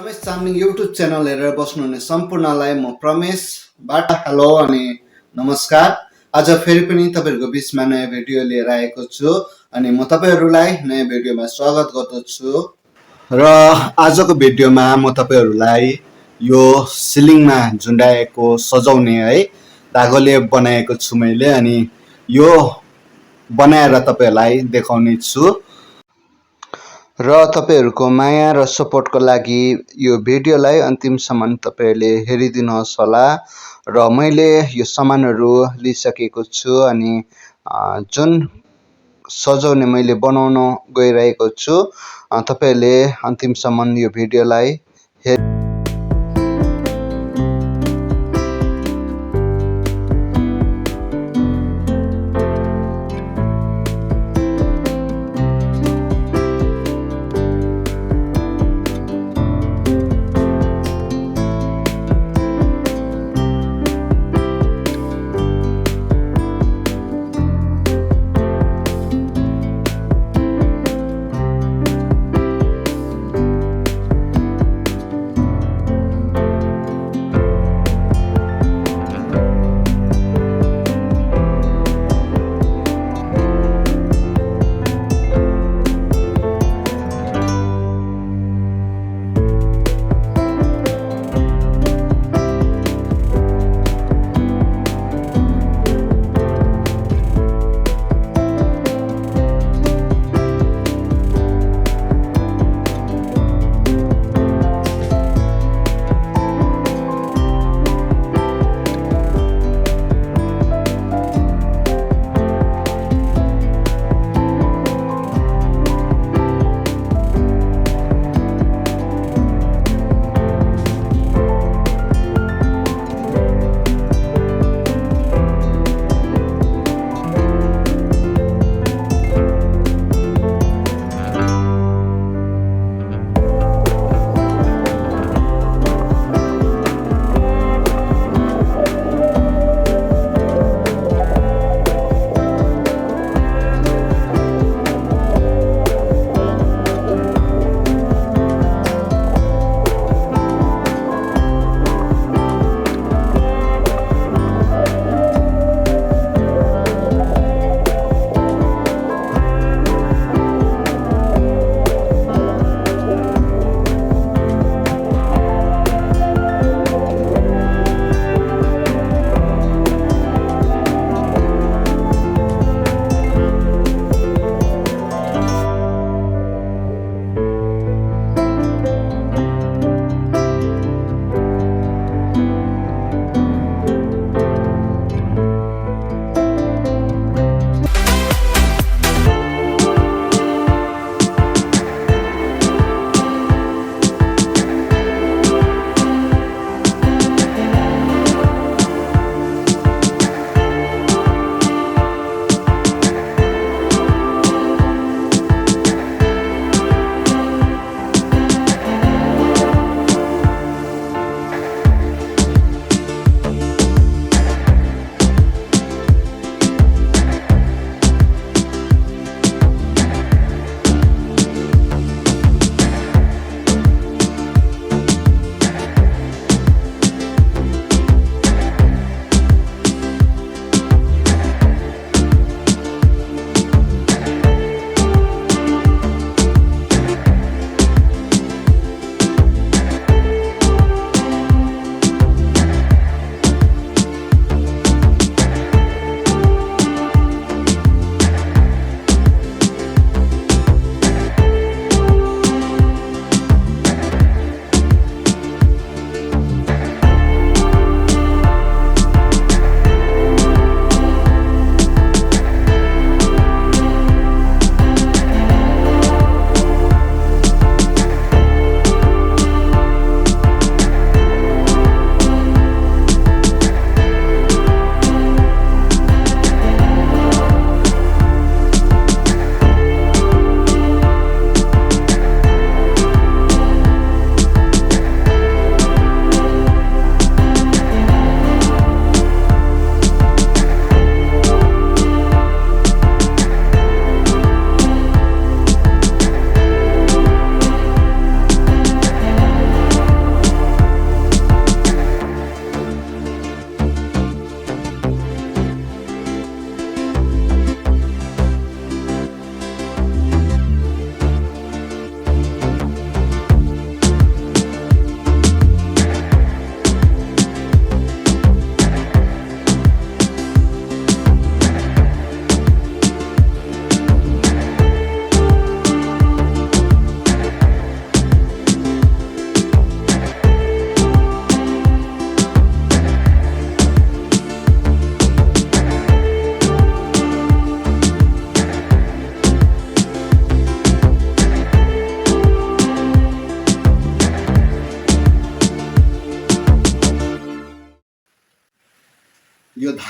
Ramesh Chamling YouTube channel हेरेर बस्नुहुने सम्पूर्णलाई म प्रमेशबाट hello अनि नमस्कार। आज फेरि पनि तपाईहरुको बीचमा नयाँ भिडियो लिएर आएको छु अनि म तपाईहरुलाई नयाँ भिडियोमा स्वागत गर्दछु। र आजको भिडियोमा म तपाईहरुलाई यो सिलिङमा झुन्डाएको सजाउने है धागोले बनाएको छु मैले अनि यो बनाएर तपाईहरुलाई देखाउने छु। र तपाईहरुको माया र सपोर्टको लागि यो भिडियोलाई अन्तिमसम्म तपाईहरुले हेरिदिनुहोस् होला। र मैले यो सामानहरु लिइसकेको छु अनि जुन सजाउने मैले बनाउन गइरहेको छु तपाईहरुले अन्तिमसम्म यो भिडियोलाई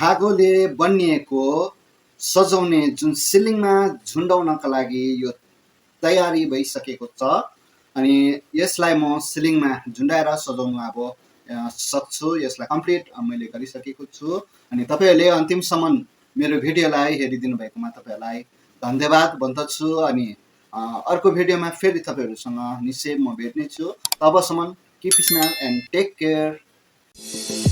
धागोले बनिएको सजाउने जुन सिलिङमा झुन्डाउनका लागि यो तयारी भइसकेको छ अनि यसलाई म सिलिङमा झुन्डाएर सजाउनु अब सक्छु। यसलाई कम्प्लिट मैले गरिसकेको छु अनि तपाईहरुले अन्तिमसम्म मेरो भिडियोलाई हेरिदिनु भएकोमा तपाईहरुलाई धन्यवाद भन्दछु अनि अर्को भिडियोमा फेरि तपाईहरुसँग निश्चय म भेट्ने छु। तबसम्म keep smile and take care.